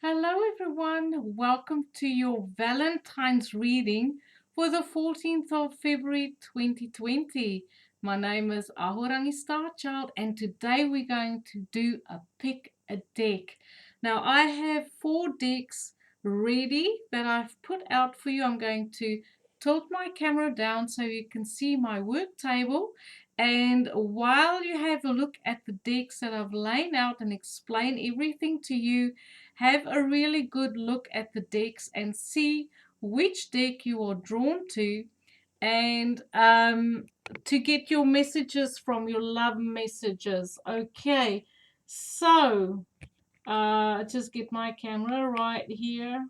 Hello everyone, welcome to your Valentine's reading for the 14th of February 2020. My name is Ahorangi Starchild and today we're going to do a pick a deck. Now I have 4 decks ready that I've put out for you. I'm going to tilt my camera down so you can see my work table, and while you have a look at the decks that I've laid out and explain everything to you, have a really good look at the decks and see which deck you are drawn to, and to get your messages from your love messages. Okay, so just get my camera right here.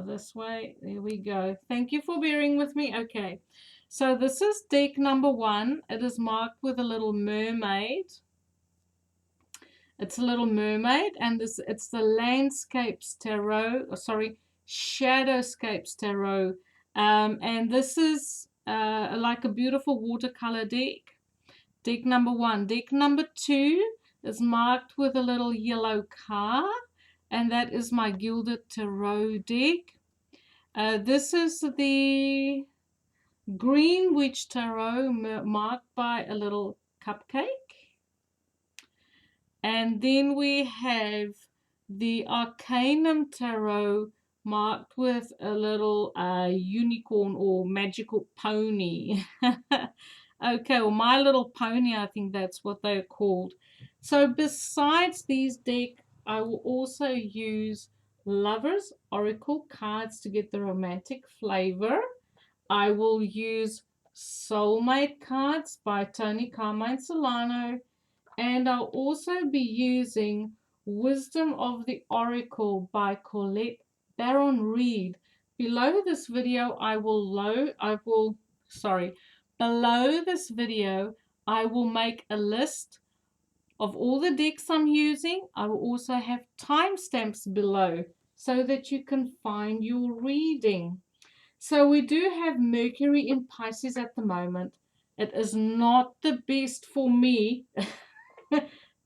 This way. There we go. Thank you for bearing with me. Okay, so this is deck number 1. It is marked with a little mermaid. It's a little mermaid, and it's the Landscapes Tarot, Shadowscapes Tarot. And this is like a beautiful watercolor deck. Deck number 1. Deck number 2 is marked with a little yellow car, and that is my Gilded Tarot deck. This is the Green Witch Tarot marked by a little cupcake. And then we have the Arcanum Tarot marked with a little unicorn or magical pony. Okay, well, My Little Pony, I think that's what they're called. So besides these decks, I will also use Lovers Oracle cards to get the romantic flavor. I will use Soulmate cards by Tony Carmine Solano. And I'll also be using Wisdom of the Oracle by Colette Baron Reed. Below this video, below this video, I will make a list of all the decks I'm using. I will also have timestamps below so that you can find your reading. So we do have Mercury in Pisces at the moment. It is not the best for me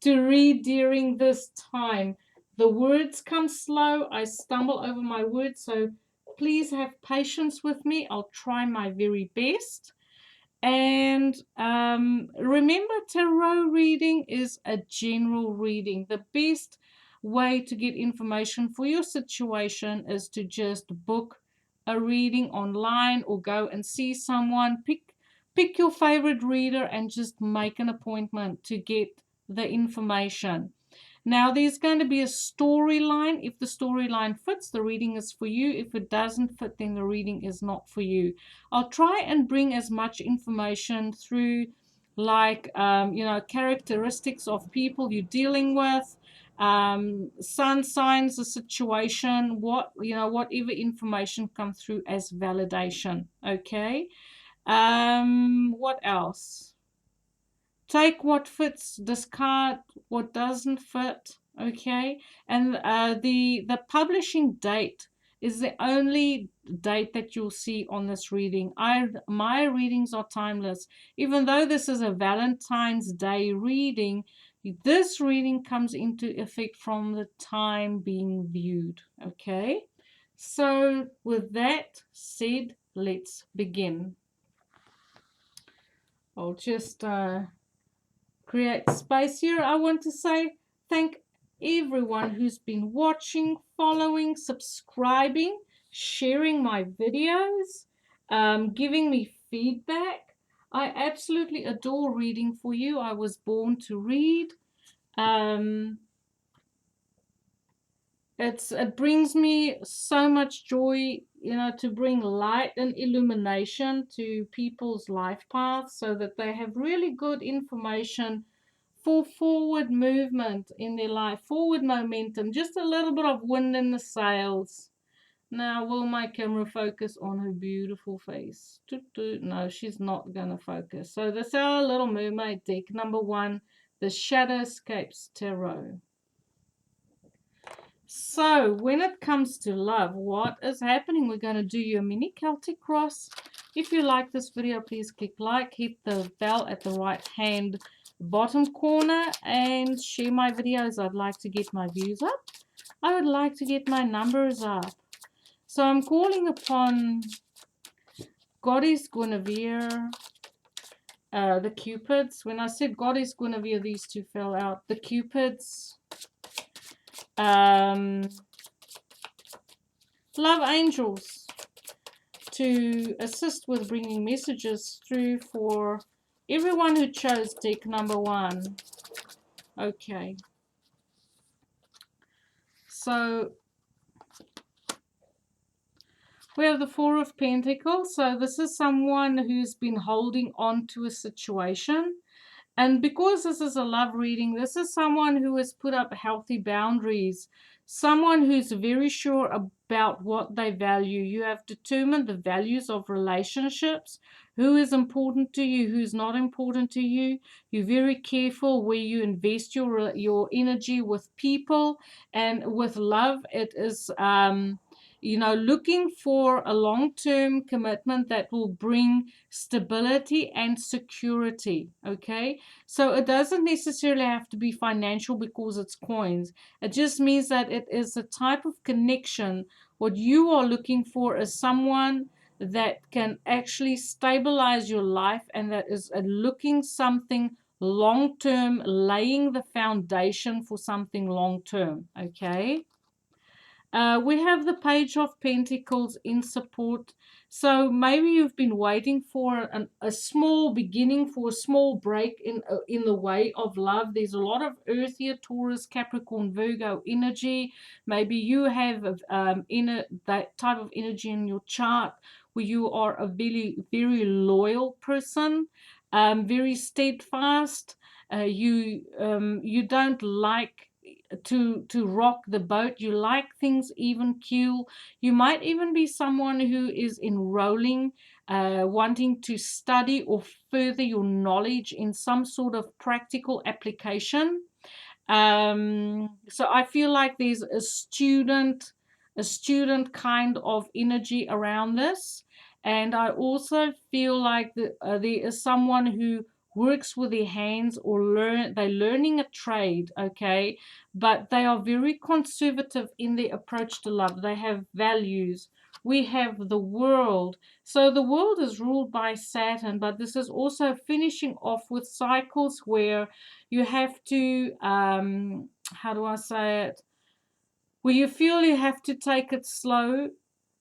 to read during this time. The words come slow. I stumble over my words, so please have patience with me. I'll try my very best. And remember, tarot reading is a general reading. The best way to get information for your situation is to just book a reading online or go and see someone. Pick your favorite reader and just make an appointment to get the information. Now, there's going to be a storyline. If the storyline fits, the reading is for you. If it doesn't fit, then the reading is not for you. I'll try and bring as much information through, like, characteristics of people you're dealing with, sun signs, the situation, whatever information comes through as validation. Okay. What else? Take what fits, discard what doesn't fit. Okay, and the publishing date is the only date that you'll see on this reading. My readings are timeless. Even though this is a Valentine's Day reading, this reading comes into effect from the time being viewed. Okay, so with that said, let's begin. I'll just create space here. I want to say thank everyone who's been watching, following, subscribing, sharing my videos, giving me feedback. I absolutely adore reading for you. I was born to read. It brings me so much joy, to bring light and illumination to people's life paths so that they have really good information for forward movement in their life, forward momentum, just a little bit of wind in the sails. Now, will my camera focus on her beautiful face? No, she's not going to focus. So this is our Little Mermaid deck, number 1, the Shadowscapes Tarot. So when it comes to love, what is happening? We're going to do your mini Celtic cross. If you like this video, please click like, hit the bell at the right hand bottom corner and share my videos. I'd like to get my views up. I would like to get my numbers up. So I'm calling upon Goddess Guinevere, the Cupids. When I said Goddess Guinevere, these two fell out. The Cupids, love angels, to assist with bringing messages through for everyone who chose deck number 1. Okay. So we have the Four of Pentacles. So this is someone who's been holding on to a situation. And because this is a love reading, this is someone who has put up healthy boundaries. Someone who's very sure about what they value. You have determined the values of relationships. Who is important to you, who's not important to you. You're very careful where you invest your energy with people and with love. It is looking for a long-term commitment that will bring stability and security. Okay, so it doesn't necessarily have to be financial because it's coins. It just means that it is a type of connection. What you are looking for is someone that can actually stabilize your life and that is looking something long-term, laying the foundation for something long-term. Okay. We have the Page of Pentacles in support. So maybe you've been waiting for a small beginning, for a small break in the way of love. There's a lot of Earth here, Taurus, Capricorn, Virgo energy. Maybe you have that type of energy in your chart where you are a very, very loyal person, very steadfast. You don't like to rock the boat. You like things even keel. You might even be someone who is enrolling, wanting to study or further your knowledge in some sort of practical application. So I feel like there's a student kind of energy around this. And I also feel like there is someone who works with their hands or they're learning a trade, okay, but they are very conservative in their approach to love. They have values. We have the world. So the world is ruled by Saturn, but this is also finishing off with cycles where you have to, how do I say it? Where you feel you have to take it slow.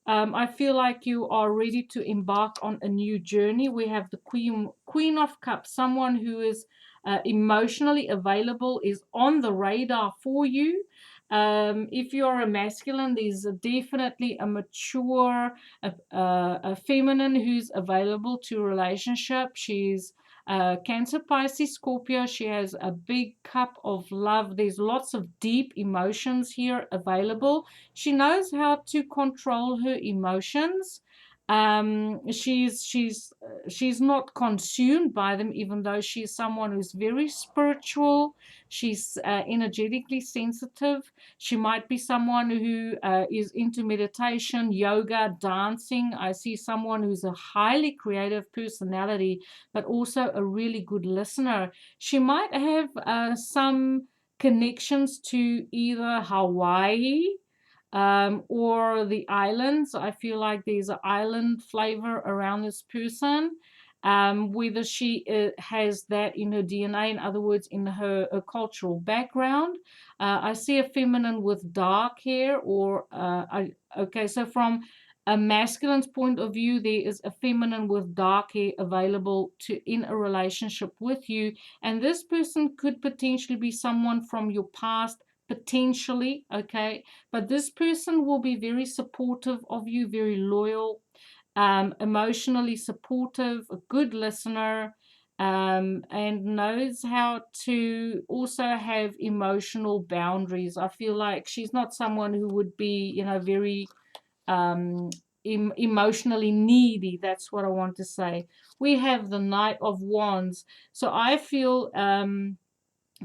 I feel like you are ready to embark on a new journey. We have the Queen of Cups, someone who is emotionally available, is on the radar for you. If you're a masculine, there's definitely a mature, a feminine who's available to a relationship. She's Cancer, Pisces, Scorpio. She has a big cup of love. There's lots of deep emotions here available. She knows how to control her emotions. She's not consumed by them, even though she's someone who's very spiritual. She's energetically sensitive. She might be someone who is into meditation, yoga, dancing. I see someone who's a highly creative personality, but also a really good listener. She might have some connections to either Hawaii or the islands. I feel like there's an island flavor around this person. Whether she has that in her DNA, in other words, in her cultural background. I see a feminine with dark hair, or okay, so from a masculine's point of view, there is a feminine with dark hair available in a relationship with you, and this person could potentially be someone from your past, potentially, okay, but this person will be very supportive of you, very loyal, emotionally supportive, a good listener, and knows how to also have emotional boundaries. I feel like she's not someone who would be, very um, emotionally needy. That's what I want to say. We have the Knight of Wands. So I feel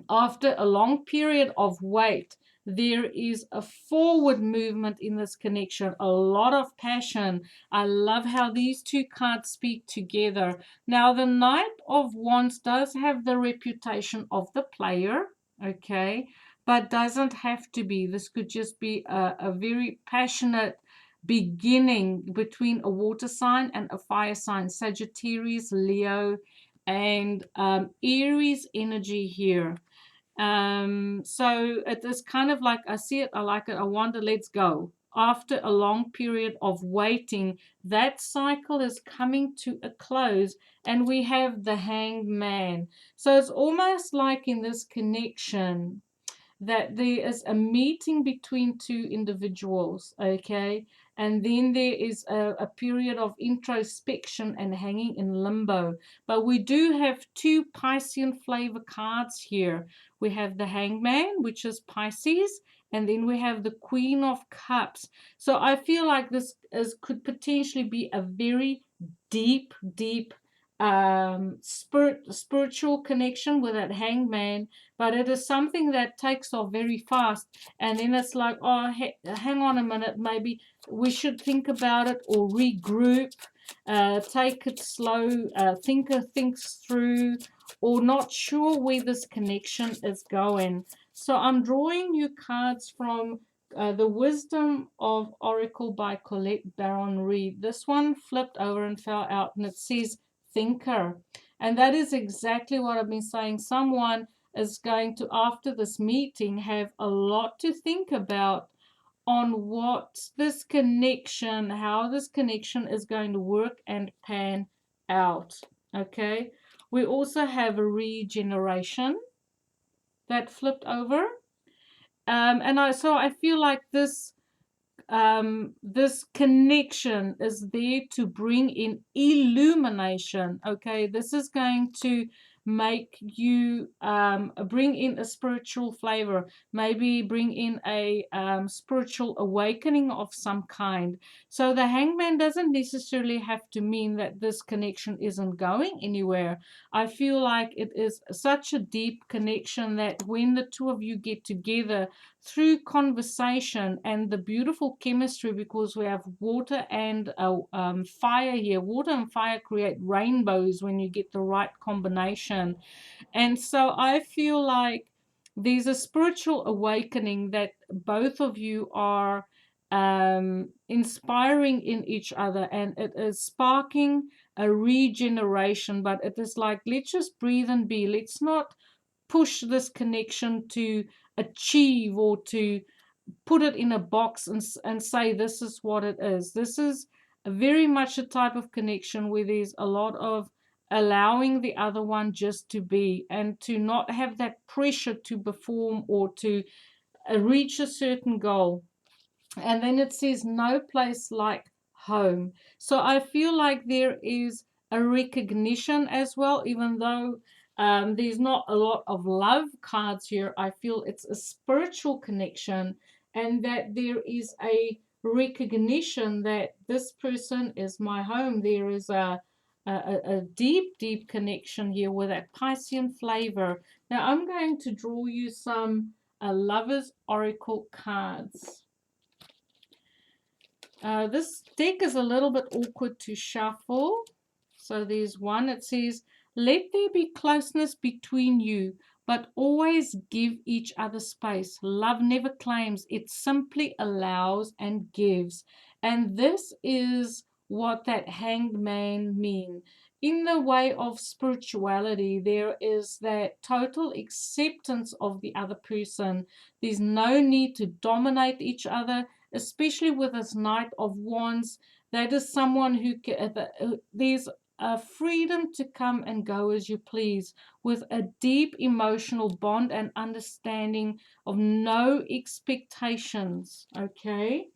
after a long period of wait, There is a forward movement in this connection, a lot of passion. I love how these two cards speak together. Now, the Knight of Wands does have the reputation of the player, okay, but doesn't have to be. This could just be a very passionate beginning between a water sign and a fire sign, Sagittarius, Leo, and Aries energy here. So it is kind of like, I see it, I like it, I wonder, let's go. After a long period of waiting, that cycle is coming to a close, and we have the Hanged Man. So it's almost like in this connection that there is a meeting between two individuals, okay? And then there is a period of introspection and hanging in limbo. But we do have two Piscean flavor cards here. We have the Hangman, which is Pisces, and then we have the Queen of Cups. So I feel like this could potentially be a very deep, deep spiritual connection with that Hangman, but it is something that takes off very fast, and then it's like, oh, hang on a minute, maybe we should think about it or regroup, take it slow, thinker thinks through, or not sure where this connection is going. So I'm drawing you cards from the Wisdom of Oracle by Colette Baron Reed. This one flipped over and fell out, and it says thinker. And that is exactly what I've been saying. Someone is going to, after this meeting, have a lot to think about on what this connection, how this connection is going to work and pan out. Okay. We also have a regeneration that flipped over. So I feel like this connection is there to bring in illumination. Okay, this is going to make you bring in a spiritual flavor, maybe bring in a spiritual awakening of some kind. So the Hangman doesn't necessarily have to mean that this connection isn't going anywhere. I feel like it is such a deep connection that when the two of you get together through conversation and the beautiful chemistry, because we have water and fire here. Water and fire create rainbows when you get the right combination. And so I feel like there's a spiritual awakening that both of you are inspiring in each other, and it is sparking a regeneration. But it is like, let's just breathe and be. Let's not push this connection to achieve or to put it in a box and say this is what it is. This is very much a type of connection where there's a lot of allowing the other one just to be, and to not have that pressure to perform or to reach a certain goal. And then it says no place like home. So I feel like there is a recognition as well, even though there's not a lot of love cards here. I feel it's a spiritual connection, and that there is a recognition that this person is my home. There is a deep, deep connection here with that Piscean flavor. Now I'm going to draw you some Lovers Oracle cards. This deck is a little bit awkward to shuffle. So there's one. It says, let there be closeness between you, but always give each other space. Love never claims, it simply allows and gives. And this is what that Hanged Man means. In the way of spirituality, there is that total acceptance of the other person. There's no need to dominate each other, especially with this Knight of Wands. That is someone who there's a freedom to come and go as you please, with a deep emotional bond and understanding of no expectations. Okay,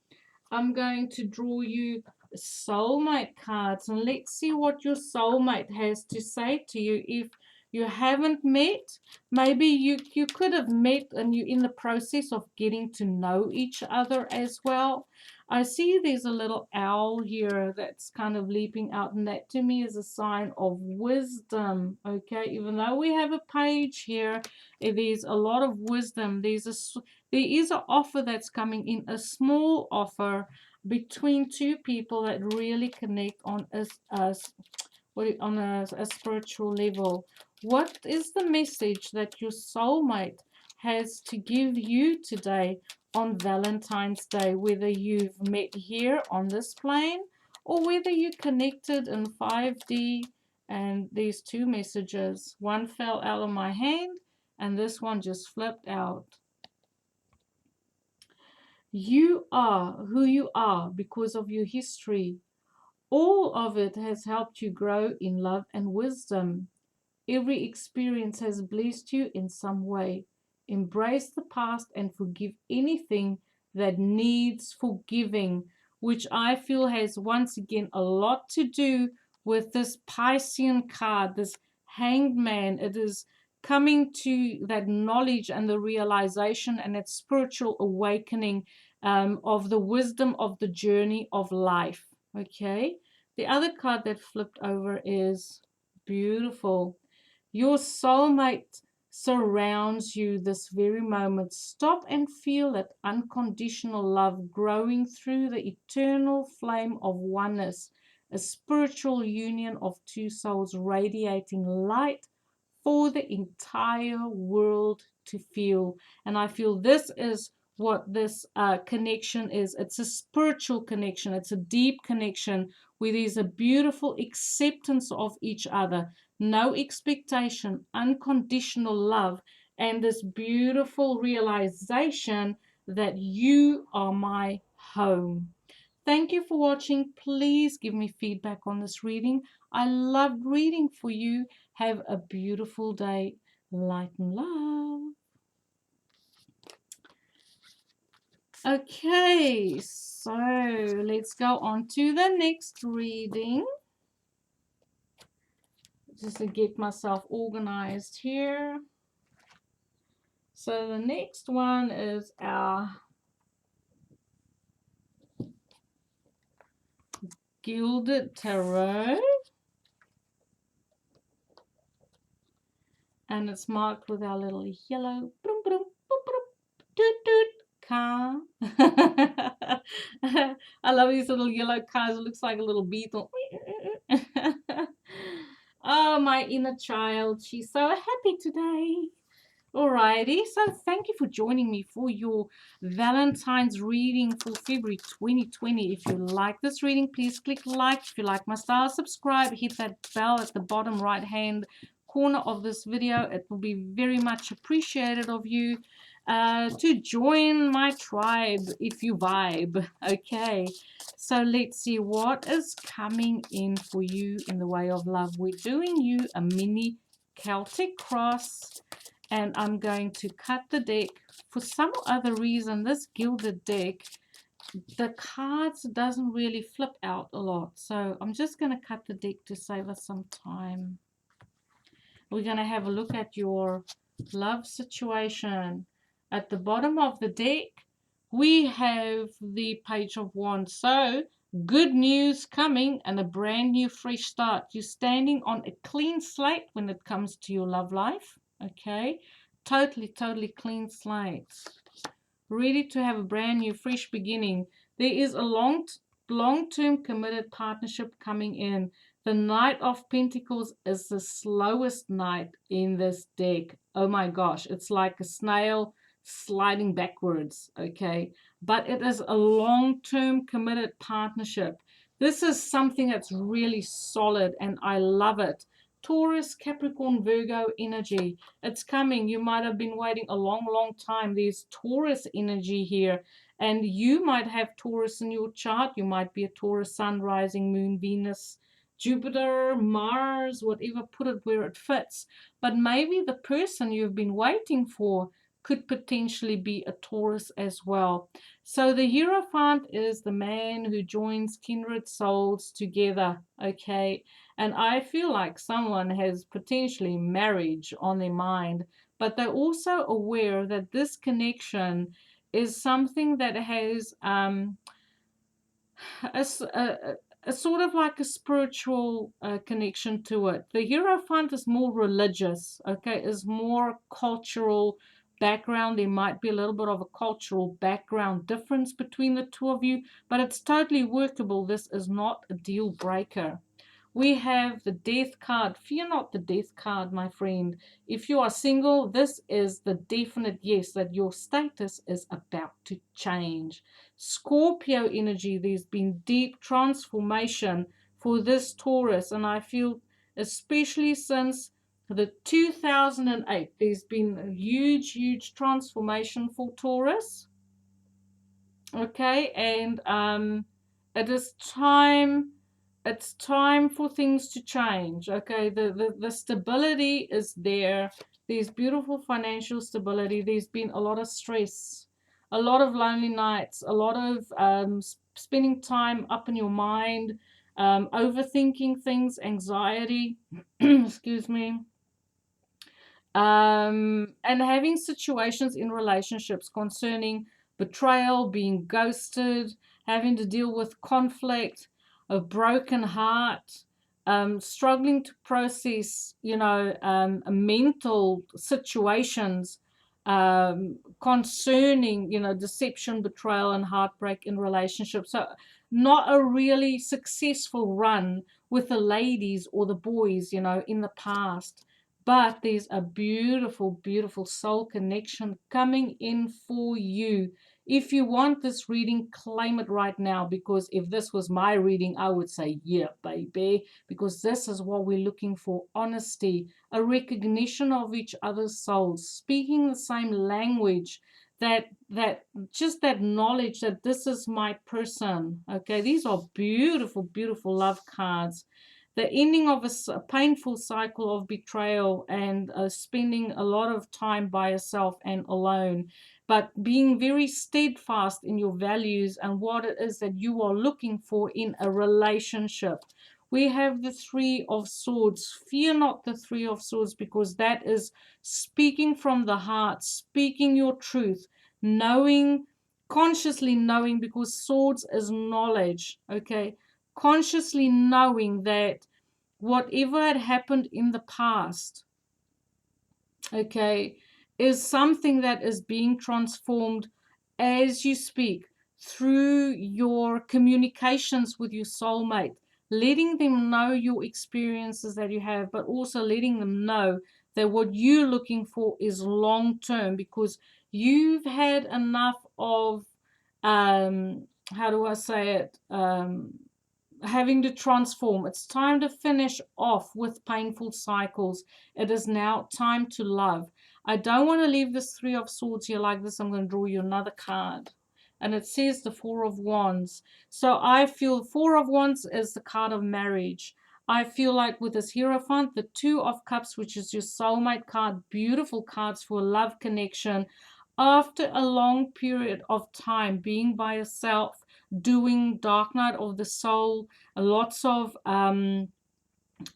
I'm going to draw you soulmate cards, and let's see what your soulmate has to say to you. If you haven't met, maybe you could have met and you're in the process of getting to know each other as well. I see there's a little owl here that's kind of leaping out, and that to me is a sign of wisdom. Okay, even though we have a page here, there's a lot of wisdom. There is an offer that's coming in, a small offer between two people that really connect on a spiritual level. What is the message that your soulmate has to give you today on Valentine's Day, whether you've met here on this plane or whether you connected in 5D? And these two messages, one fell out of my hand and this one just flipped out. You are who you are because of your history. All of it has helped you grow in love and wisdom. Every experience has blessed you in some way. Embrace the past and forgive anything that needs forgiving, which I feel has once again a lot to do with this Piscean card, this Hanged Man. It is coming to that knowledge and the realization and that spiritual awakening of the wisdom of the journey of life. Okay. The other card that flipped over is beautiful. Your soulmate surrounds you this very moment. Stop and feel that unconditional love growing through the eternal flame of oneness, a spiritual union of two souls radiating light for the entire world to feel. And I feel this is what this connection is. It's a spiritual connection. It's a deep connection where there's a beautiful acceptance of each other, no expectation, unconditional love, and this beautiful realization that you are my home. Thank you for watching. Please give me feedback on this reading. I loved reading for you. Have a beautiful day. Light and love. Okay, so let's go on to the next reading. Just to get myself organized here. So the next one is our Gilded Tarot. And it's marked with our little yellow boom, boom, boom, boom, toot, toot, car. I love these little yellow cars. It looks like a little beetle. Oh, my inner child. She's so happy today. Alrighty, so thank you for joining me for your Valentine's reading for February 2020. If you like this reading, please click like. If you like my style, subscribe. Hit that bell at the bottom right hand corner of this video. It will be very much appreciated of you to join my tribe if you vibe. Okay, so let's see what is coming in for you in the way of love. We're doing you a mini Celtic cross. And I'm going to cut the deck. For some other reason, this gilded deck, the cards doesn't really flip out a lot. So I'm just going to cut the deck to save us some time. We're going to have a look at your love situation. At the bottom of the deck, we have the Page of Wands. So good news coming and a brand new fresh start. You're standing on a clean slate when it comes to your love life. Okay, totally clean slate, ready to have a brand new fresh beginning. There is a long-term committed partnership coming in. The Knight of Pentacles is the slowest knight in this deck. Oh my gosh, it's like a snail sliding backwards. Okay, but it is a long-term committed partnership. This is something that's really solid and I love it. Taurus, Capricorn, Virgo energy. It's coming. You might have been waiting a long time. There's Taurus energy here. And you might have Taurus in your chart. You might be a Taurus sun, rising, moon, Venus, Jupiter, Mars, whatever. Put it where it fits. But maybe the person you've been waiting for could potentially be a Taurus as well. So the Hierophant is the man who joins kindred souls together. Okay. And I feel like someone has potentially marriage on their mind, but they're also aware that this connection is something that has a sort of like a spiritual connection to it. The Hierophant is more religious, okay, is more cultural background. There might be a little bit of a cultural background difference between the two of you, but it's totally workable. This is not a deal breaker. We have the death card. Fear not the death card, my friend. If you are single, this is the definite yes that your status is about to change. Scorpio energy, there's been deep transformation for this Taurus, and I feel especially since the 2008, there's been a huge transformation for Taurus. Okay, and it is time, it's time for things to change. Okay, the stability is there. There's beautiful financial stability. There's been a lot of stress, a lot of lonely nights, a lot of spending time up in your mind, overthinking things, anxiety. Excuse me. And having situations in relationships concerning betrayal, being ghosted, having to deal with conflict, a broken heart, struggling to process, mental situations concerning, deception, betrayal, and heartbreak in relationships. So, not a really successful run with the ladies or the boys, in the past. But there's a beautiful soul connection coming in for you. If you want this reading, claim it right now, because if this was my reading, I would say, yeah, baby, because this is what we're looking for: honesty, a recognition of each other's souls, speaking the same language, that just that knowledge that this is my person. Okay, these are beautiful love cards. The ending of a painful cycle of betrayal, and spending a lot of time by yourself and alone, but being very steadfast in your values and what it is that you are looking for in a relationship. We have the Three of Swords. Fear not the Three of Swords, because that is speaking from the heart, speaking your truth, knowing, consciously knowing, because swords is knowledge. Okay, consciously knowing that whatever had happened in the past, okay, is something that is being transformed as you speak, through your communications with your soulmate, letting them know your experiences that you have, but also letting them know that what you're looking for is long term, because you've had enough of, how do I say it? Having to transform. It's time to finish off with painful cycles. It is now time to love. I don't want to leave this Three of Swords here like this. I'm going to draw you another card. And it says the Four of Wands. So I feel Four of Wands is the card of marriage. I feel like with this Hierophant, the Two of Cups, which is your soulmate card, beautiful cards for love connection. After a long period of time being by yourself, doing dark night of the soul, lots of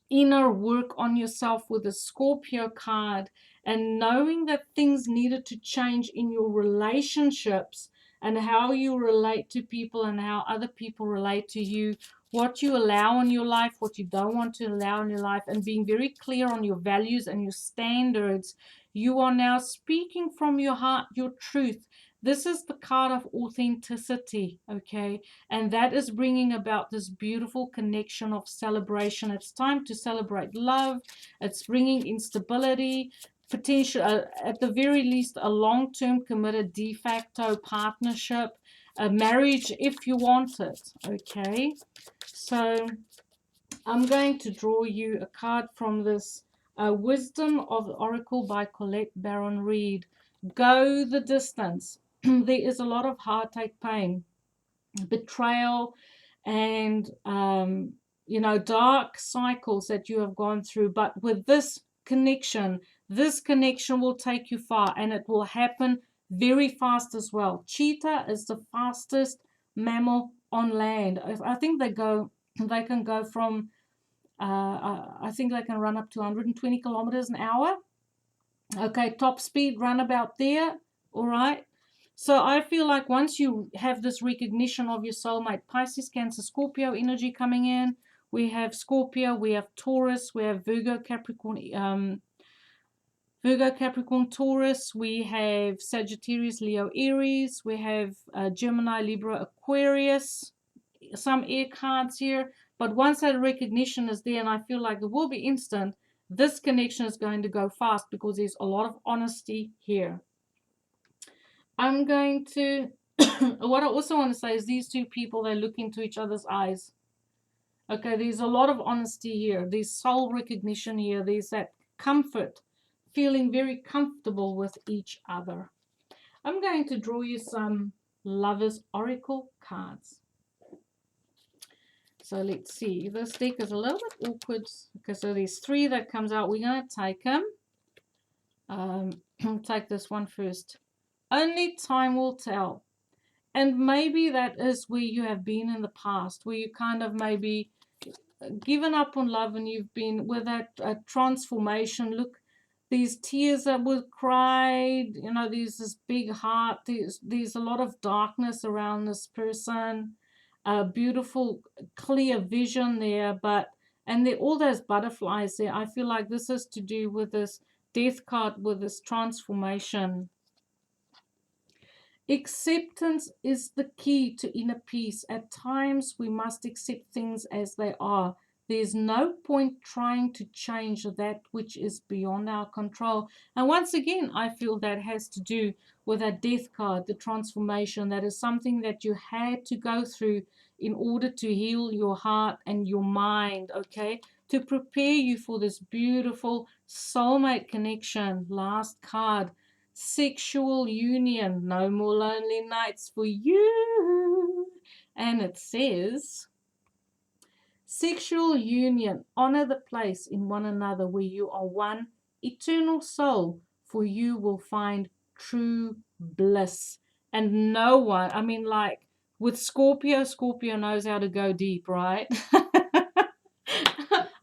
inner work on yourself with the Scorpio card, and knowing that things needed to change in your relationships and how you relate to people and how other people relate to you, what you allow in your life, what you don't want to allow in your life, and being very clear on your values and your standards. You are now speaking from your heart, your truth. This is the card of authenticity, okay? And that is bringing about this beautiful connection of celebration. It's time to celebrate love. It's bringing instability, potential, at the very least, a long-term committed de facto partnership, a marriage if you want it, okay? So I'm going to draw you a card from this Wisdom of the Oracle by Colette Baron Reed. Go the distance. There is a lot of heartache, pain, betrayal, and dark cycles that you have gone through. But with this connection will take you far, and it will happen very fast as well. Cheetah is the fastest mammal on land. I think they can go from I think they can run up to 120 kilometers an hour. Okay, top speed run about there. All right. So I feel like once you have this recognition of your soulmate, Pisces, Cancer, Scorpio energy coming in, we have Scorpio, we have Taurus, we have Virgo, Capricorn, Taurus, we have Sagittarius, Leo, Aries, we have Gemini, Libra, Aquarius, some air cards here. But once that recognition is there, and I feel like it will be instant, this connection is going to go fast because there's a lot of honesty here. I'm going to, what I also want to say is these two people, they look into each other's eyes. Okay, there's a lot of honesty here. There's soul recognition here. There's that comfort, feeling very comfortable with each other. I'm going to draw you some Lovers Oracle cards. So let's see. This deck is a little bit awkward. Okay, so there's 3 that comes out. We're going to take them. Take this one first. Only time will tell. And maybe that is where you have been in the past, where you kind of maybe given up on love and you've been with that transformation. Look, these tears that were cried, you know, there's this big heart, there's a lot of darkness around this person, a beautiful clear vision there, and there all those butterflies there. I feel like this is to do with this death card, with this transformation. Acceptance is the key to inner peace. At times, we must accept things as they are. There's no point trying to change that which is beyond our control. And once again, I feel that has to do with that death card, the transformation. That is something that you had to go through in order to heal your heart and your mind, okay? To prepare you for this beautiful soulmate connection. Last card. Sexual union, no more lonely nights for you. And it says, sexual union, honor the place in one another where you are one eternal soul, for you will find true bliss. And no one, I mean, like with Scorpio knows how to go deep, right?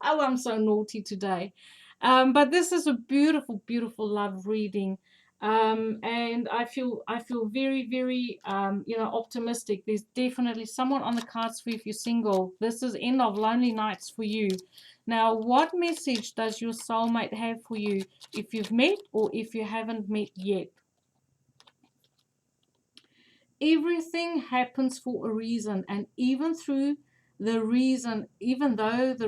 Oh, I'm so naughty today. But this is a beautiful, beautiful love reading. And I feel very, very optimistic. There's definitely someone on the cards for you if you're single. This is end of lonely nights for you. Now, what message does your soulmate have for you if you've met or if you haven't met yet? Everything happens for a reason, and even though the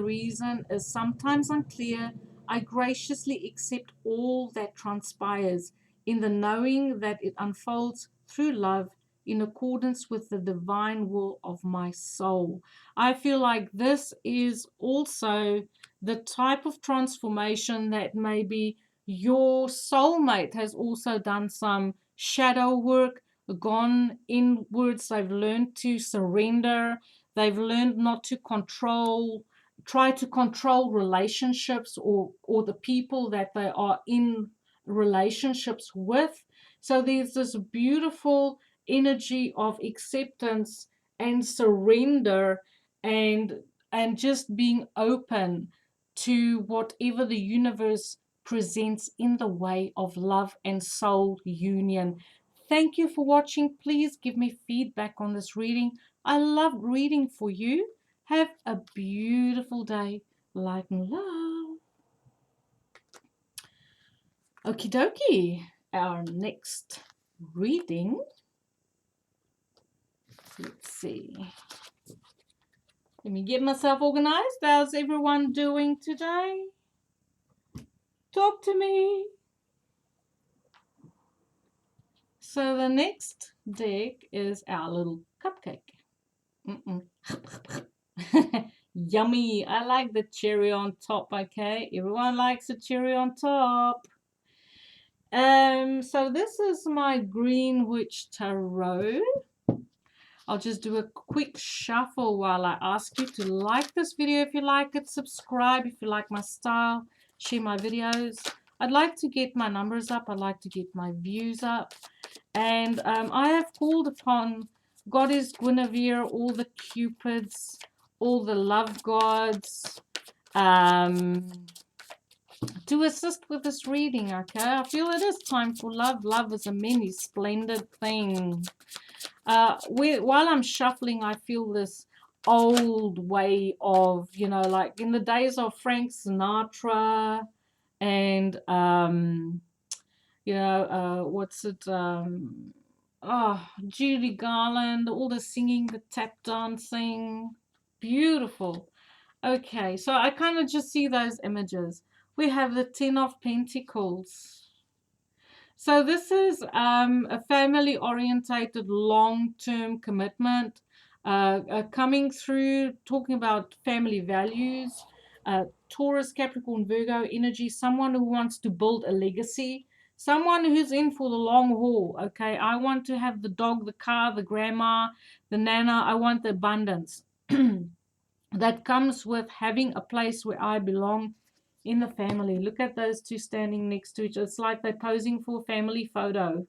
reason is sometimes unclear, I graciously accept all that transpires in the knowing that it unfolds through love in accordance with the divine will of my soul. I feel like this is also the type of transformation that maybe your soulmate has also done some shadow work, gone inwards. They've learned to surrender. They've learned not to try to control relationships or the people that they are in relationships with. So there's this beautiful energy of acceptance and surrender and just being open to whatever the universe presents in the way of love and soul union. Thank you for watching. Please give me feedback on this reading. I love reading for you. Have a beautiful day. Light and love. Okie dokie. Our next reading. Let's see. Let me get myself organized. How's everyone doing today? Talk to me. So the next deck is our little cupcake. Yummy. I like the cherry on top, okay? Everyone likes a cherry on top. So this is my Green Witch Tarot. I'll just do a quick shuffle while I ask you to like this video if you like it, subscribe if you like my style, share my videos. I'd like to get my numbers up. I'd like to get my views up. And I have called upon Goddess Guinevere, all the Cupids, all the love gods, to assist with this reading, okay? I feel it is time for love. Love is a many splendid thing. While I'm shuffling, I feel this old way of, you know, like in the days of Frank Sinatra and, you know, what's it, Judy Garland, all the singing, the tap dancing. Beautiful. Okay, so I kind of just see those images. We have the Ten of Pentacles. So this is a family-orientated long-term commitment coming through, talking about family values, Taurus, Capricorn, Virgo energy, someone who wants to build a legacy, someone who's in for the long haul, okay? I want to have the dog, the car, the grandma, the nana. I want the abundance that comes with having a place where I belong in the family. Look at those two standing next to each other. It's like they're posing for a family photo.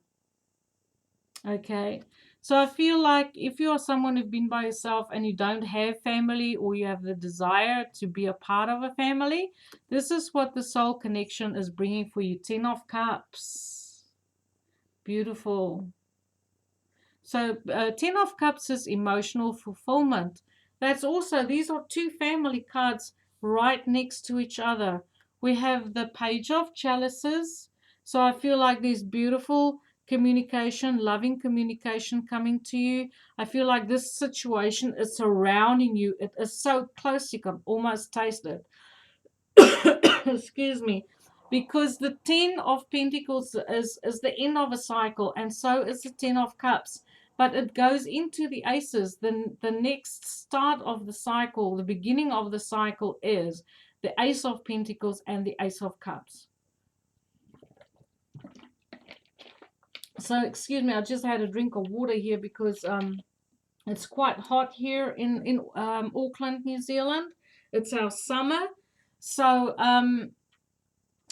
Okay. So I feel like if you are someone who's been by yourself and you don't have family, or you have the desire to be a part of a family, this is what the soul connection is bringing for you. 10 of Cups. Beautiful. So 10 of Cups is emotional fulfillment. That's also, these are two family cards right next to each other. We have the Page of Chalices. So I feel like there's beautiful communication, loving communication coming to you. I feel like this situation is surrounding you. It is so close you can almost taste it. Excuse me. Because the 10 of Pentacles is the end of a cycle, and so is the 10 of Cups. But it goes into the Aces. The next start of the cycle, the beginning of the cycle, is the Ace of Pentacles and the Ace of Cups. So, excuse me, I just had a drink of water here because it's quite hot here in Auckland, New Zealand. It's our summer. So,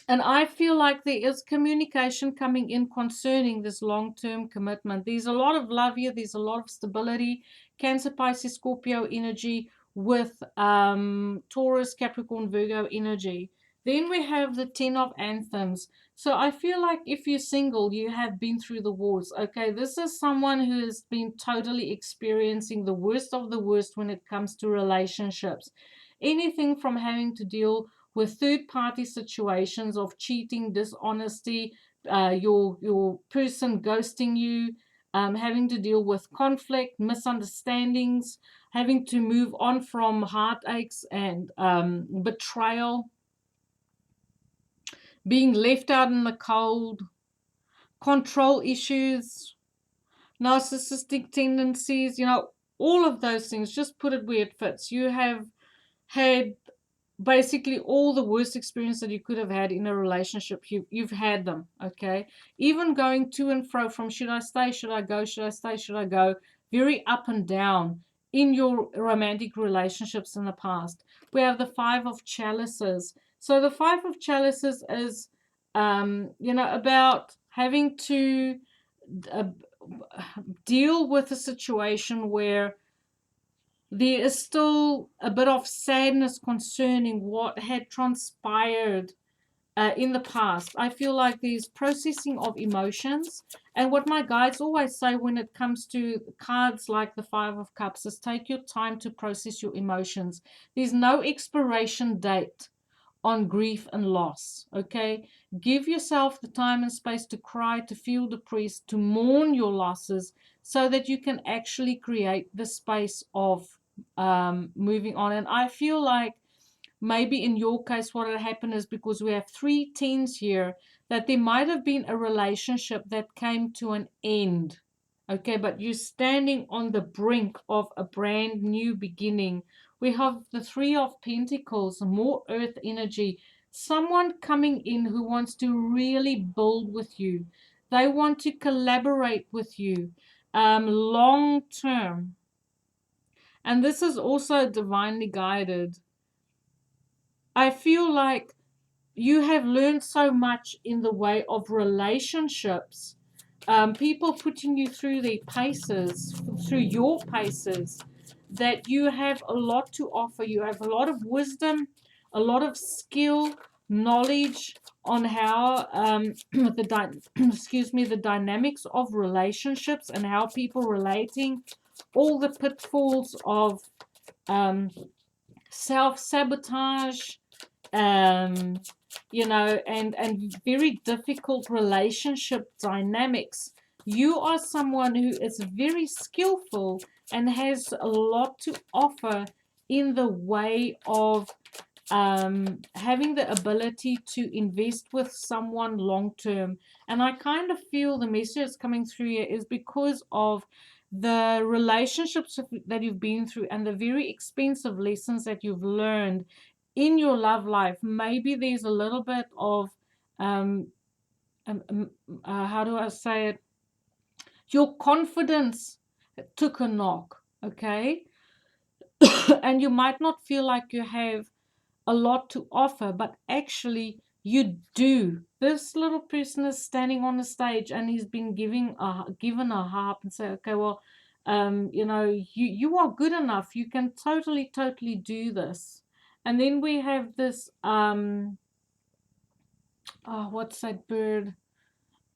and I feel like there is communication coming in concerning this long-term commitment. There's a lot of love here. There's a lot of stability. Cancer, Pisces, Scorpio energy with Taurus, Capricorn, Virgo energy. Then we have the 10 of Anthems. So I feel like if you're single, you have been through the wars. Okay, this is someone who has been totally experiencing the worst of the worst when it comes to relationships. Anything from having to deal with third-party situations of cheating, dishonesty, your person ghosting you, having to deal with conflict, misunderstandings, having to move on from heartaches and betrayal, being left out in the cold, control issues, narcissistic tendencies, you know, all of those things. Just put it where it fits. You have had basically all the worst experience that you could have had in a relationship. You've had them, okay? Even going to and fro from should I stay, should I go, should I stay, should I go, very up and down in your romantic relationships in the past. We have the Five of Chalices. So the Five of Chalices is, you know, about having to deal with a situation where there is still a bit of sadness concerning what had transpired in the past. I feel like there's processing of emotions. And what my guides always say when it comes to cards like the Five of Cups is take your time to process your emotions. There's no expiration date on grief and loss, okay? Give yourself the time and space to cry, to feel depressed, to mourn your losses so that you can actually create the space of moving on. And I feel like maybe in your case what had happened is because we have 3 10s here, that there might have been a relationship that came to an end, okay, but you're standing on the brink of a brand new beginning. We have the Three of Pentacles, more earth energy, someone coming in who wants to really build with you. They want to collaborate with you long term. And this is also divinely guided. I feel like you have learned so much in the way of relationships. People putting you through their paces, through your paces, that you have a lot to offer. You have a lot of wisdom, a lot of skill, knowledge on how excuse me, the dynamics of relationships and how people relating, all the pitfalls of self-sabotage, you know, and very difficult relationship dynamics. You are someone who is very skillful and has a lot to offer in the way of having the ability to invest with someone long term. And I kind of feel the message that's coming through here is because of the relationships that you've been through and the very expensive lessons that you've learned in your love life. Maybe there's a little bit of how do I say it? Your confidence took a knock, okay? And you might not feel like you have a lot to offer, but actually you do. This little person is standing on the stage and he's been given a harp and say, okay, well, you know, you are good enough. You can totally do this. And then we have this what's that bird?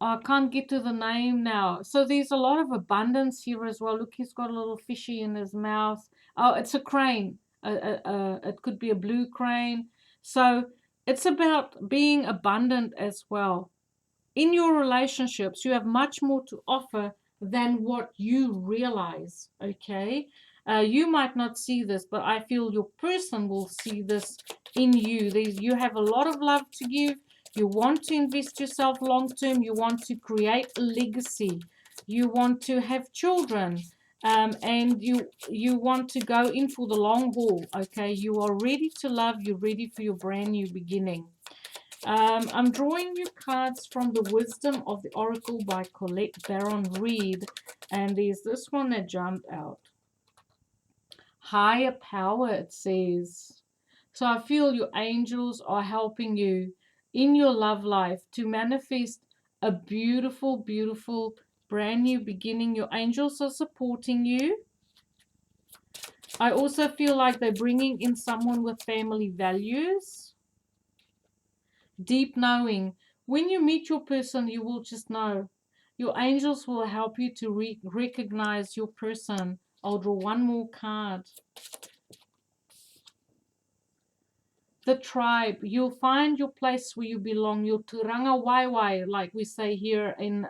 I can't get to the name now. So there's a lot of abundance here as well. Look, he's got a little fishy in his mouth. Oh, it's a crane. It could be a blue crane. So it's about being abundant as well. In your relationships, you have much more to offer than what you realize, okay? You might not see this, but I feel your person will see this in you. You have a lot of love to give. You want to invest yourself long term. You want to create a legacy. You want to have children. And you want to go in for the long haul, okay? You are ready to love. You're ready for your brand new beginning. I'm drawing you cards from the Wisdom of the Oracle by Colette Baron Reed. And there's this one that jumped out. Higher power, it says. So I feel your angels are helping you in your love life to manifest a beautiful, beautiful, brand new beginning. Your angels are supporting you. I also feel like they're bringing in someone with family values. Deep knowing. When you meet your person, you will just know. Your angels will help you to recognize your person. I'll draw one more card. The tribe. You'll find your place where you belong. Your turanga waiwai, like we say here in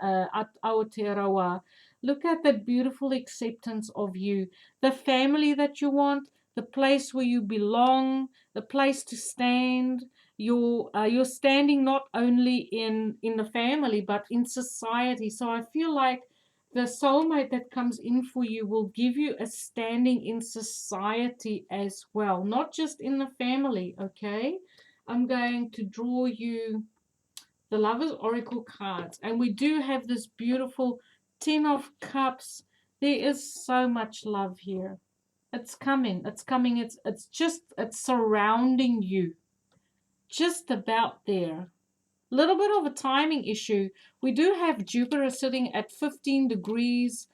Aotearoa. Look at that beautiful acceptance of you. The family that you want, the place where you belong, the place to stand. You're standing not only in the family but in society. So I feel like the soulmate that comes in for you will give you a standing in society as well, not just in the family, okay? I'm going to draw you the Lover's Oracle cards, and we do have this beautiful 10 of Cups. There is so much love here. It's coming. It's coming. It's surrounding you. Just about there. Little bit of a timing issue. We do have Jupiter sitting at 15 degrees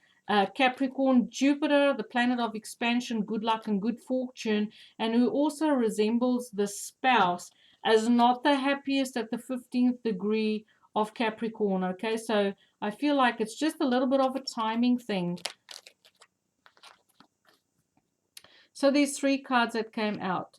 Capricorn. Jupiter, the planet of expansion, good luck and good fortune, and who also resembles the spouse as not the happiest at the 15th degree of Capricorn. Okay, so I feel like it's just a little bit of a timing thing. So these three cards that came out.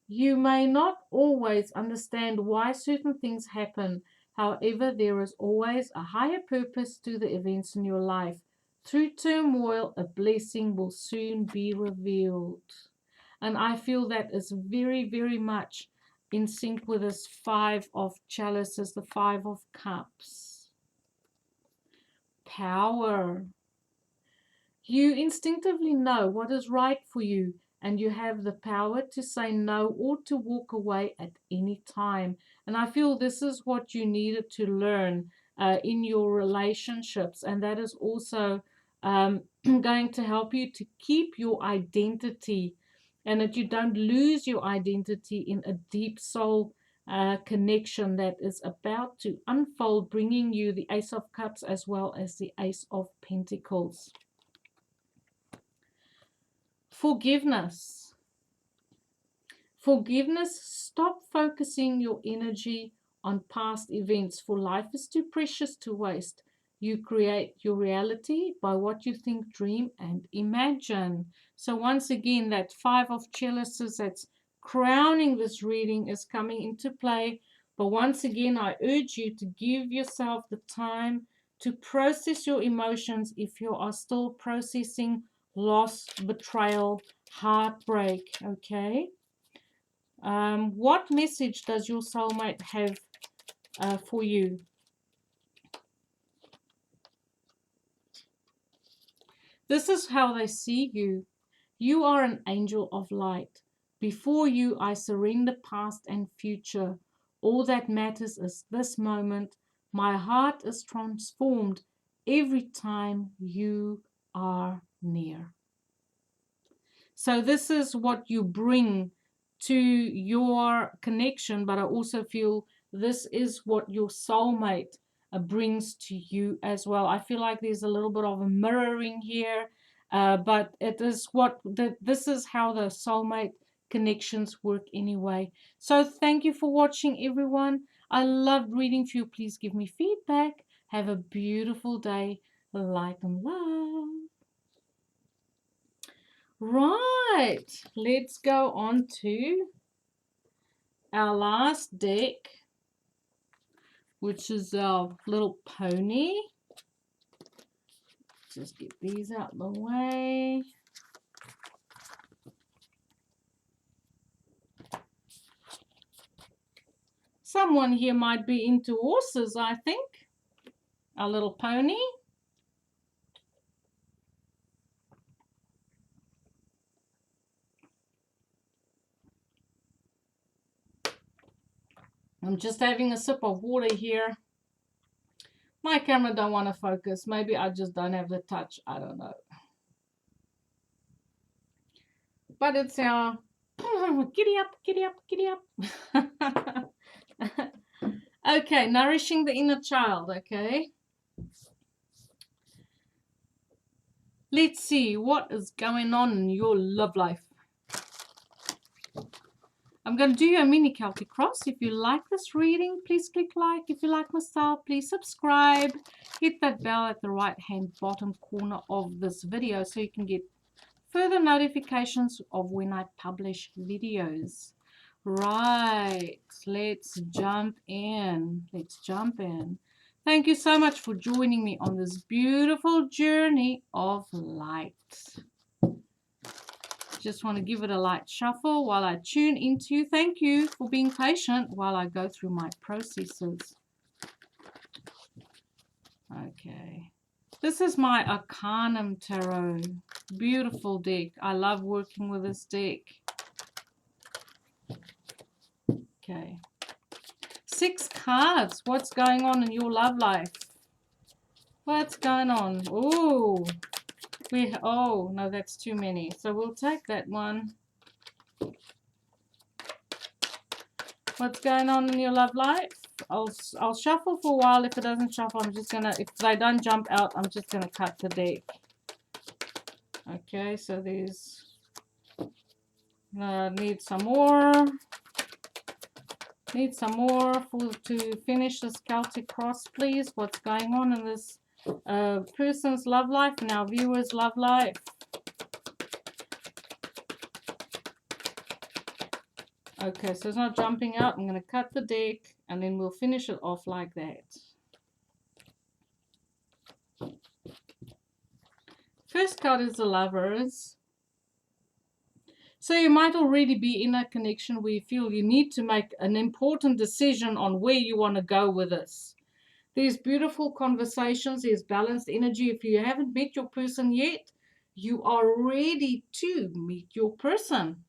You may not always understand why certain things happen. However, there is always a higher purpose to the events in your life. Through turmoil, a blessing will soon be revealed. And I feel that is very, very much in sync with this Five of Chalices, the Five of Cups. Power. You instinctively know what is right for you, and you have the power to say no or to walk away at any time. And I feel this is what you needed to learn in your relationships, and that is also going to help you to keep your identity, and that you don't lose your identity in a deep soul connection that is about to unfold, bringing you the Ace of Cups as well as the Ace of Pentacles. Forgiveness. Forgiveness, stop focusing your energy on past events, for life is too precious to waste. You create your reality by what you think, dream, and imagine. So once again, that Five of Chalices that's crowning this reading is coming into play. But once again, I urge you to give yourself the time to process your emotions if you are still processing loss, betrayal, heartbreak, okay? What message does your soulmate have for you? This is how they see you. You are an angel of light. Before you, I surrender past and future. All that matters is this moment. My heart is transformed every time you are near. So this is what you bring to your connection, but I also feel this is what your soulmate brings to you as well. I feel like there's a little bit of a mirroring here, but it is this is how the soulmate connections work anyway. So thank you for watching, everyone. I loved reading for you. Please give me feedback. Have a beautiful day. Light and love. Right, let's go on to our last deck, which is our little pony. Just get these out of the way. Someone here might be into horses, I think. Our little pony. I'm just having a sip of water here. My camera don't want to focus. Maybe I just don't have the touch. I don't know. But it's our giddy up, giddy up, giddy up. Okay, nourishing the inner child, okay? Let's see what is going on in your love life. I'm going to do a mini Celtic cross. If you like this reading, please click like. If you like my style, please subscribe. Hit that bell at the right hand bottom corner of this video so you can get further notifications of when I publish videos. Right, let's jump in. Let's jump in. Thank you so much for joining me on this beautiful journey of light. Just want to give it a light shuffle while I tune into. Thank you for being patient while I go through my processes. Okay. This is my Arcanum Tarot. Beautiful deck. I love working with this deck. Okay. 6 cards. What's going on in your love life? What's going on? Oh, oh, no, that's too many. So we'll take that one. What's going on in your love life? I'll shuffle for a while. If it doesn't shuffle, I'm just gonna, if they don't jump out, I'm just gonna cut the deck. Okay, so these need some more. Need some more to finish this Celtic cross, please. What's going on in this person's love life and our viewers' love life? Okay, so it's not jumping out. I'm going to cut the deck and then we'll finish it off like that. First card is the Lovers. So you might already be in a connection where you feel you need to make an important decision on where you want to go with this. There's beautiful conversations. There's balanced energy. If you haven't met your person yet, you are ready to meet your person.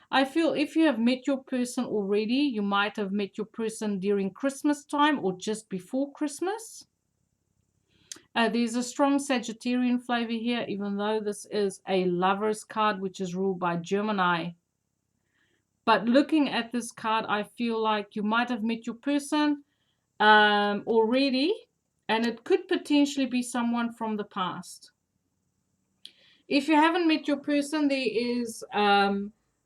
I feel if you have met your person already, you might have met your person during Christmas time or just before Christmas. There's a strong Sagittarian flavor here, even though this is a Lover's card, which is ruled by Gemini. But looking at this card, I feel like you might have met your person already, and it could potentially be someone from the past. If you haven't met your person, there is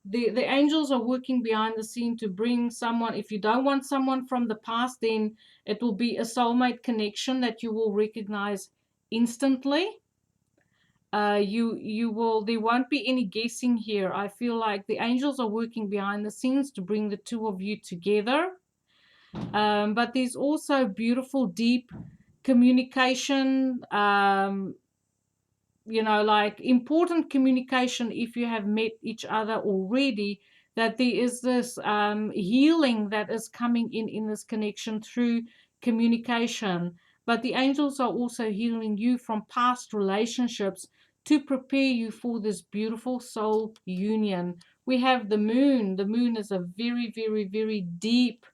the angels are working behind the scene to bring someone. If you don't want someone from the past, then it will be a soulmate connection that you will recognize instantly. You will, there won't be any guessing here. I feel like the angels are working behind the scenes to bring the two of you together. But there's also beautiful, deep communication, like important communication if you have met each other already, that there is this healing that is coming in this connection through communication. But the angels are also healing you from past relationships to prepare you for this beautiful soul union. We have the moon. The moon is a very, very, very deep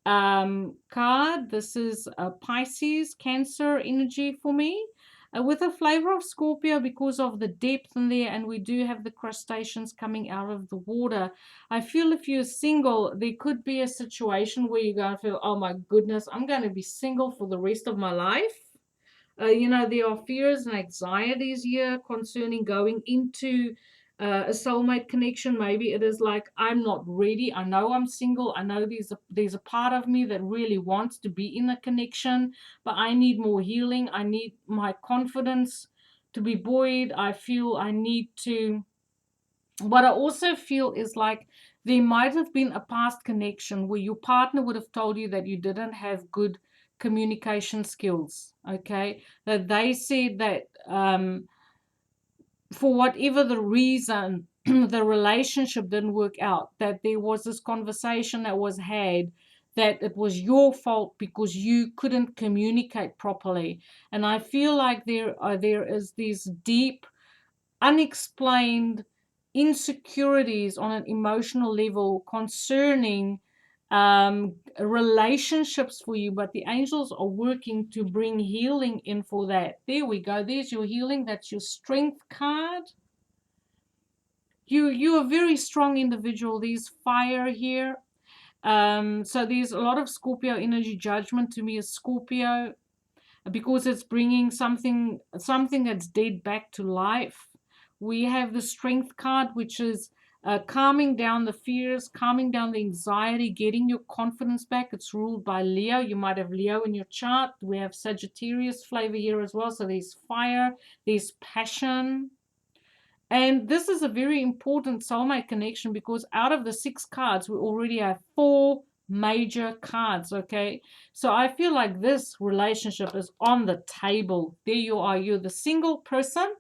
card. This is a Pisces, Cancer energy for me, with a flavor of Scorpio because of the depth in there, and we do have the crustaceans coming out of the water. I feel if you're single, there could be a situation where you're going to feel, oh my goodness, I'm going to be single for the rest of my life. There are fears and anxieties here concerning going into a soulmate connection. Maybe it is like, I'm not ready. I know I'm single. I know there's a part of me that really wants to be in a connection, but I need more healing. I need my confidence to be buoyed. I feel I need to. What I also feel is like there might have been a past connection where your partner would have told you that you didn't have good communication skills, okay? That they said that for whatever the reason, the relationship didn't work out, that there was this conversation that was had, that it was your fault because you couldn't communicate properly. And I feel like there is these deep unexplained insecurities on an emotional level concerning relationships for you, but the angels are working to bring healing in for that. There we go. There's your healing. That's your strength card. You're a very strong individual. There's fire here. So there's a lot of Scorpio energy. Judgment to me is Scorpio, because it's bringing something that's dead back to life. We have the strength card, which is calming down the fears, calming down the anxiety, getting your confidence back. It's ruled by Leo. You might have Leo in your chart. We have Sagittarius flavor here as well. So there's fire, there's passion. And this is a very important soulmate connection because out of the 6 cards, we already have 4 major cards, okay? So I feel like this relationship is on the table. There you are. You're the single person,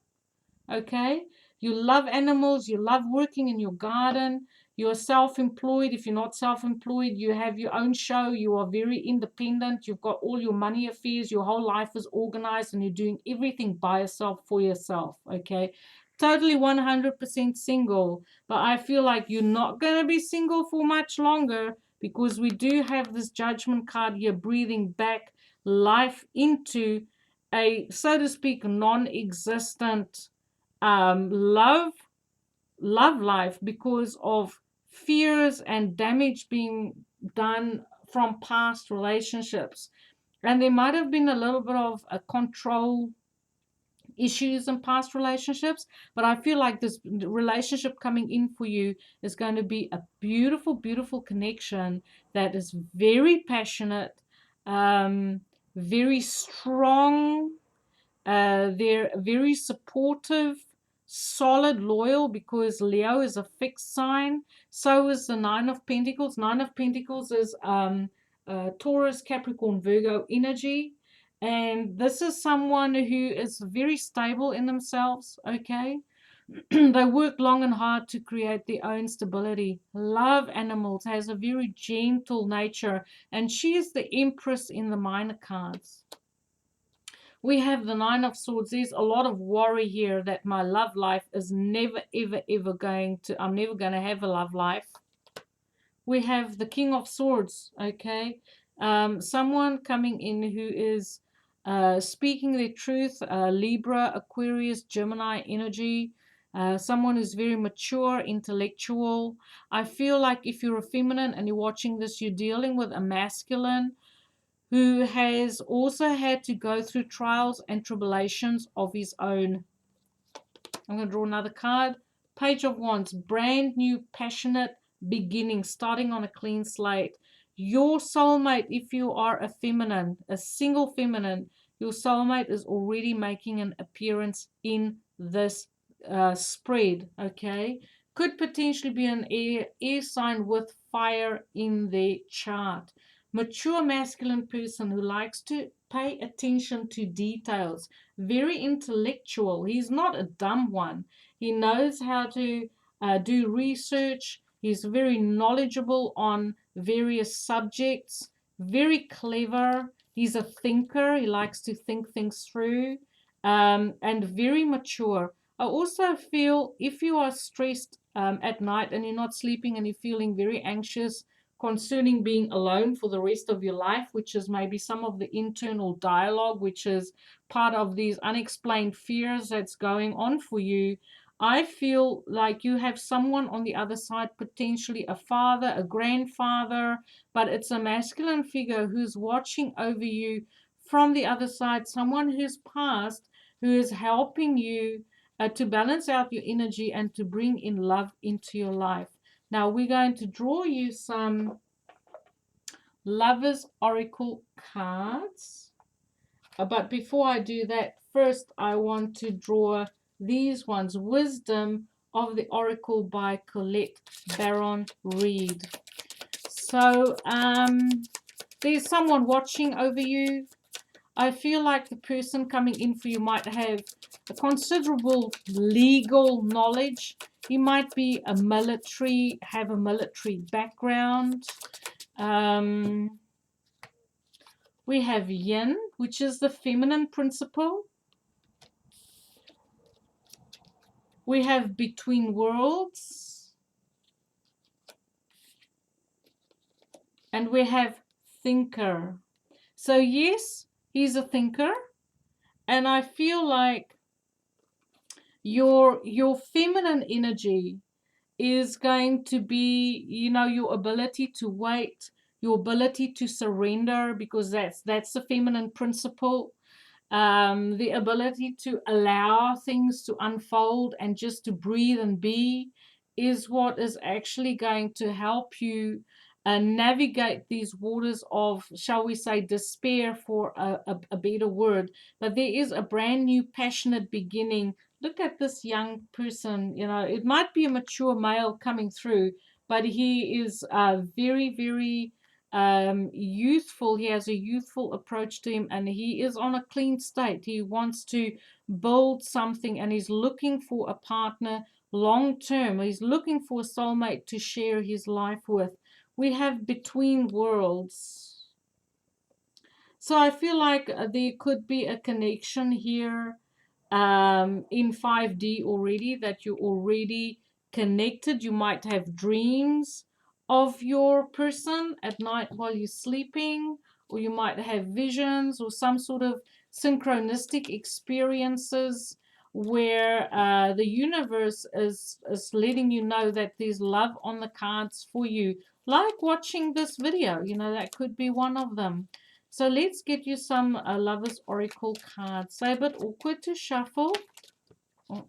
okay? You love animals. You love working in your garden. You're self-employed. If you're not self-employed, you have your own show. You are very independent. You've got all your money affairs. Your whole life is organized and you're doing everything by yourself for yourself, okay? Totally 100% single. But I feel like you're not going to be single for much longer because we do have this judgment card here breathing back life into a, so to speak, non-existent love life because of fears and damage being done from past relationships. And there might have been a little bit of a control issues in past relationships, but I feel like this relationship coming in for you is going to be a beautiful, beautiful connection that is very passionate, very strong. They're very supportive, solid, loyal, because Leo is a fixed sign. So is the Nine of Pentacles. Nine of Pentacles is Taurus, Capricorn, Virgo energy. And this is someone who is very stable in themselves, okay? They work long and hard to create their own stability. Love animals, has a very gentle nature, and she is the Empress in the minor cards. We have the Nine of Swords. There's a lot of worry here that my love life is never, ever, ever going to, I'm never going to have a love life. We have the King of Swords, okay? Someone coming in who is speaking their truth, Libra, Aquarius, Gemini energy. Someone who's very mature, intellectual. I feel like if you're a feminine and you're watching this, you're dealing with a masculine who has also had to go through trials and tribulations of his own. I'm going to draw another card. Page of Wands, brand new, passionate beginning, starting on a clean slate. Your soulmate, if you are a feminine, a single feminine, your soulmate is already making an appearance in this spread, okay? Could potentially be an air sign with fire in their chart. Mature masculine person who likes to pay attention to details, very intellectual. He's not a dumb one. He knows how to do research. He's very knowledgeable on various subjects, very clever. He's a thinker. He likes to think things through, and very mature. I also feel if you are stressed at night and you're not sleeping and you're feeling very anxious concerning being alone for the rest of your life, which is maybe some of the internal dialogue, which is part of these unexplained fears that's going on for you, I feel like you have someone on the other side, potentially a father, a grandfather, but it's a masculine figure who's watching over you from the other side, someone who's passed, who is helping you to balance out your energy and to bring in love into your life. Now we're going to draw you some Lovers Oracle cards. But before I do that, first I want to draw these ones. Wisdom of the Oracle by Colette Baron Reed. So there's someone watching over you. I feel like the person coming in for you might have a considerable legal knowledge. He might be a military, have a military background. We have Yin, which is the feminine principle. We have Between Worlds. And we have Thinker. So yes, he's a thinker. And I feel like your feminine energy is going to be, you know, your ability to wait, your ability to surrender, because that's the feminine principle. The ability to allow things to unfold and just to breathe and be is what is actually going to help you navigate these waters of, shall we say, despair, for a better word. But there is a brand new passionate beginning. Look at this young person, you know, it might be a mature male coming through, but he is very, very youthful. He has a youthful approach to him, and he is on a clean state. He wants to build something, and he's looking for a partner long term. He's looking for a soulmate to share his life with. We have Between Worlds. So I feel like there could be a connection here in 5D already, that you're already connected. You might have dreams of your person at night while you're sleeping, or you might have visions or some sort of synchronistic experiences where the universe is letting you know that there's love on the cards for you. Like watching this video, you know, that could be one of them. So let's get you some Lovers Oracle cards. They're a bit awkward to shuffle. Oh,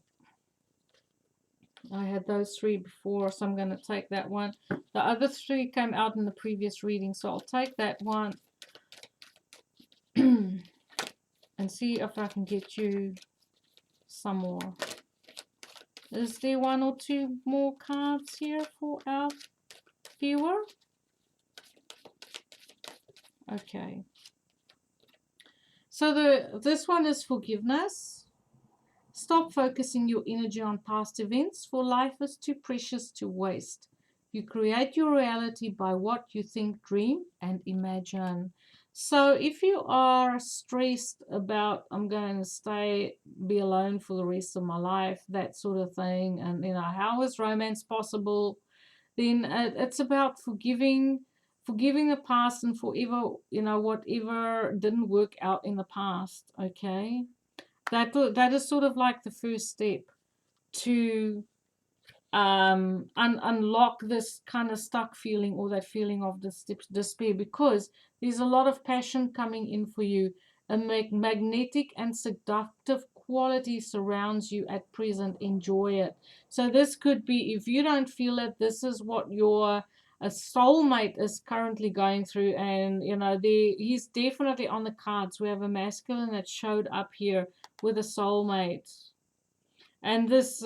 I had those three before, so I'm going to take that one. The other three came out in the previous reading, so I'll take that one and see if I can get you some more. Is there one or two more cards here for our viewer? Okay. So this one is forgiveness. Stop focusing your energy on past events, for life is too precious to waste. You create your reality by what you think, dream, and imagine. So if you are stressed about, I'm going to be alone for the rest of my life, that sort of thing, and you know, how is romance possible? Then it's about forgiving the past and forever, you know, whatever didn't work out in the past. Okay, that is sort of like the first step to unlock this kind of stuck feeling, or that feeling of despair, because there's a lot of passion coming in for you, a magnetic and seductive quality surrounds you at present, enjoy it. So this could be, if you don't feel it, this is what your a soulmate is currently going through. And you know, he's definitely on the cards. We have a masculine that showed up here with a soulmate, and this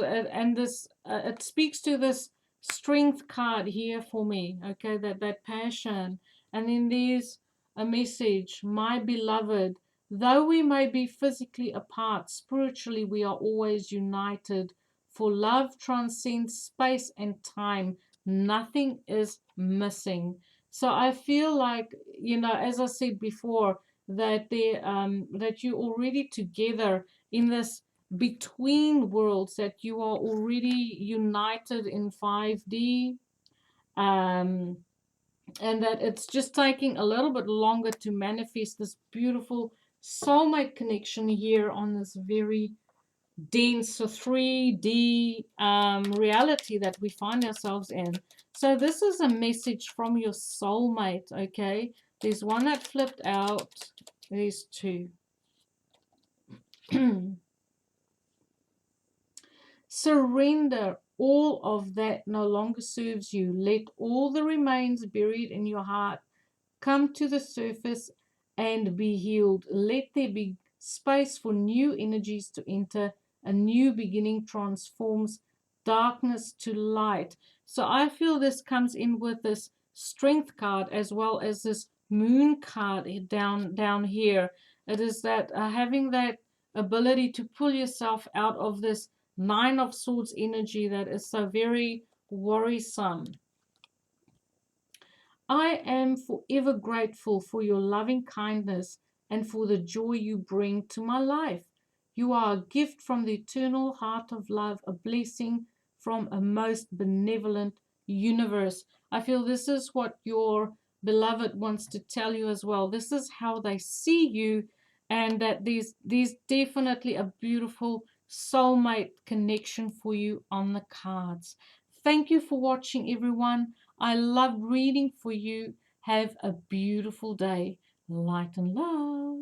it speaks to this strength card here for me. Okay, that passion. And then there's a message: my beloved, though we may be physically apart, spiritually we are always united, for love transcends space and time. Nothing is missing. So I feel like, you know, as I said before, that that you're already together in this between worlds, that you are already united in 5D, um, and that it's just taking a little bit longer to manifest this beautiful soulmate connection here on this very dense 3D reality that we find ourselves in. So this is a message from your soulmate, okay? There's one that flipped out. There's two. Surrender all of that no longer serves you. Let all the remains buried in your heart come to the surface and be healed. Let there be space for new energies to enter. A new beginning transforms darkness to light. So I feel this comes in with this strength card as well as this moon card down here. It is that having that ability to pull yourself out of this Nine of Swords energy that is so very worrisome. I am forever grateful for your loving kindness and for the joy you bring to my life. You are a gift from the eternal heart of love, a blessing from a most benevolent universe. I feel this is what your beloved wants to tell you as well. This is how they see you, and that there's definitely a beautiful soulmate connection for you on the cards. Thank you for watching, everyone. I love reading for you. Have a beautiful day. Light and love.